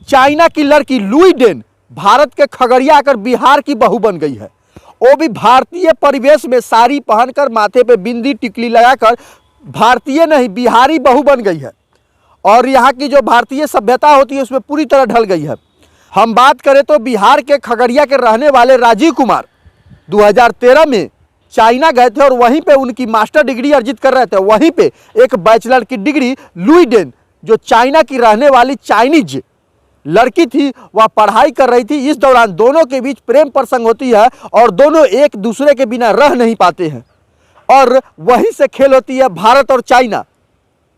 China की लड़की Louis Dane Bharat के खगड़िया आकर बिहार की बहू बन गई है। वो भी भारतीय परिवेश में साड़ी पहनकर, माथे पे बिंदी टिकली लगाकर भारतीय नहीं बिहारी बहू बन गई है और यहाँ की जो भारतीय सभ्यता होती है उसमें पूरी तरह ढल गई है। हम बात करें तो बिहार के खगड़िया के रहने वाले राजीव कुमार 2013 में चाइना गए थे और वहीं पे उनकी मास्टर डिग्री अर्जित कर रहे थे। वहीं पे एक बैचलर की डिग्री लुई डेन, जो चाइना की रहने वाली चाइनीज लड़की थी, वह पढ़ाई कर रही थी। इस दौरान दोनों के बीच प्रेम प्रसंग होती है और दोनों एक दूसरे के बिना रह नहीं पाते हैं और वहीं से खेल होती है भारत और चाइना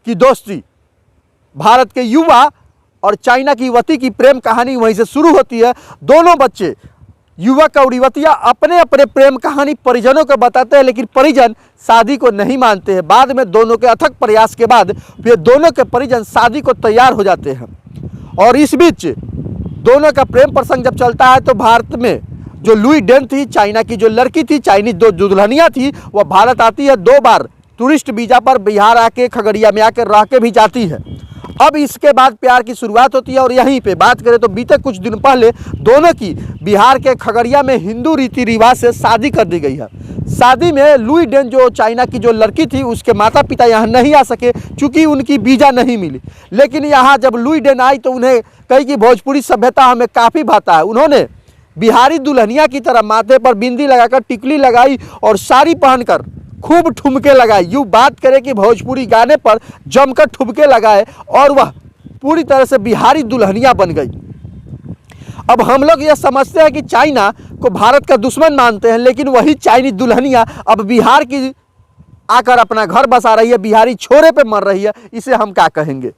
की दोस्ती। भारत के युवा और चाइना की युवती की प्रेम कहानी वहीं से शुरू होती है। दोनों बच्चे, युवक और युवतियाँ, अपने अपने प्रेम कहानी परिजनों को बताते हैं, लेकिन परिजन शादी को नहीं मानते हैं। बाद में दोनों के अथक प्रयास के बाद फिर दोनों के परिजन शादी को तैयार हो जाते हैं और इस बीच दोनों का प्रेम प्रसंग जब चलता है तो भारत में जो लुई डेन थी, चाइना की जो लड़की थी, चाइनीज दो दुल्हनियाँ थी, वह भारत आती है 2 बार टूरिस्ट वीज़ा पर, बिहार आके खगड़िया में आकर रह के भी जाती है। अब इसके बाद प्यार की शुरुआत होती है और यहीं पे बात करें तो बीते कुछ दिन पहले दोनों की बिहार के खगड़िया में हिंदू रीति रिवाज से शादी कर दी गई है। शादी में लुई डेन, जो चाइना की जो लड़की थी, उसके माता पिता यहाँ नहीं आ सके क्योंकि उनकी वीज़ा नहीं मिली। लेकिन यहाँ जब लुई डेन आई तो उन्हें कही कि भोजपुरी सभ्यता हमें काफ़ी भाता है। उन्होंने बिहारी दुल्हनिया की तरह माथे पर बिंदी लगाकर, टिकली लगाई और साड़ी पहनकर खूब ठुमके लगाए। यूँ बात करें कि भोजपुरी गाने पर जमकर ठुमके लगाए और वह पूरी तरह से बिहारी दुल्हनिया बन गई। अब हम लोग यह समझते हैं कि चाइना को भारत का दुश्मन मानते हैं, लेकिन वही चाइनीज दुल्हनिया अब बिहार की आकर अपना घर बसा रही है, बिहारी छोरे पे मर रही है। इसे हम क्या कहेंगे?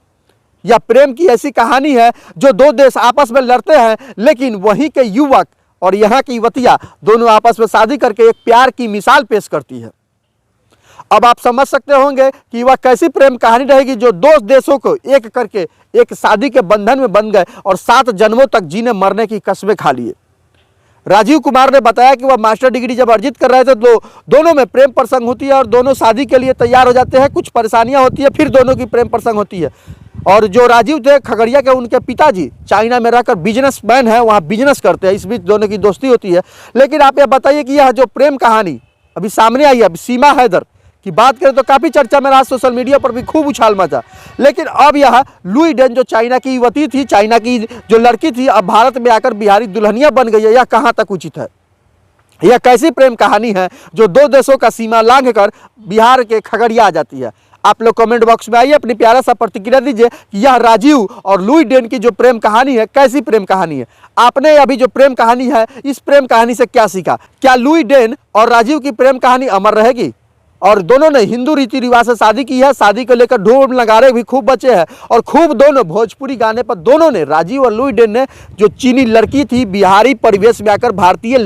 यह प्रेम की ऐसी कहानी है जो 2 देश आपस में लड़ते हैं, लेकिन वहीं के युवक और यहाँ की युवतियाँ दोनों आपस में शादी करके एक प्यार की मिसाल पेश करती है। अब आप समझ सकते होंगे कि वह कैसी प्रेम कहानी रहेगी जो 2 देशों को एक करके एक शादी के बंधन में बन गए और 7 जन्मों तक जीने मरने की कस्में खा लिए। राजीव कुमार ने बताया कि वह मास्टर डिग्री जब अर्जित कर रहे थे तो दोनों में प्रेम प्रसंग होती है और दोनों शादी के लिए तैयार हो जाते हैं। कुछ परेशानियां होती है, फिर दोनों की प्रेम प्रसंग होती है। और जो राजीव थे खगड़िया के, उनके पिताजी चाइना में रहकर बिजनेसमैन है, वहाँ बिजनेस करते हैं। इस बीच दोनों की दोस्ती होती है। लेकिन आप यह बताइए कि यह जो प्रेम कहानी अभी सामने आई है, अभी सीमा हैदर की बात करें तो काफ़ी चर्चा में रहा, सोशल मीडिया पर भी खूब उछाल मचा। लेकिन अब यह लुई डेन, जो चाइना की युवती थी, चाइना की जो लड़की थी, अब भारत में आकर बिहारी दुल्हनिया बन गई है। यह कहाँ तक उचित है? यह कैसी प्रेम कहानी है जो 2 देशों का सीमा लांघकर बिहार के खगड़िया आ जाती है? आप लोग कमेंट बॉक्स में आइए, अपनी प्यारा सा प्रतिक्रिया दीजिए कि यह राजीव और लुई डेन की जो प्रेम कहानी है कैसी प्रेम कहानी है। आपने अभी जो प्रेम कहानी है, इस प्रेम कहानी से क्या सीखा? क्या लुई डेन और राजीव की प्रेम कहानी अमर रहेगी? और दोनों ने हिंदू रीति रिवाज से शादी की है। शादी को लेकर ढोल नगाड़े भी खूब बचे हैं और खूब दोनों भोजपुरी गाने पर दोनों ने, राजीव और लुई डेन ने, जो चीनी लड़की थी, बिहारी परिवेश में आकर भारतीय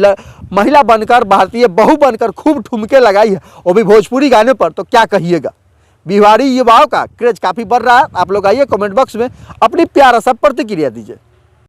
महिला बनकर, भारतीय बहू बनकर खूब ठुमके लगाई है, वो भी भोजपुरी गाने पर। तो क्या कहिएगा? बिहारी युवाओं का क्रेज काफ़ी बढ़ रहा है। आप लोग आइए कमेंट बॉक्स में अपनी प्यारा सा प्रतिक्रिया दीजिए।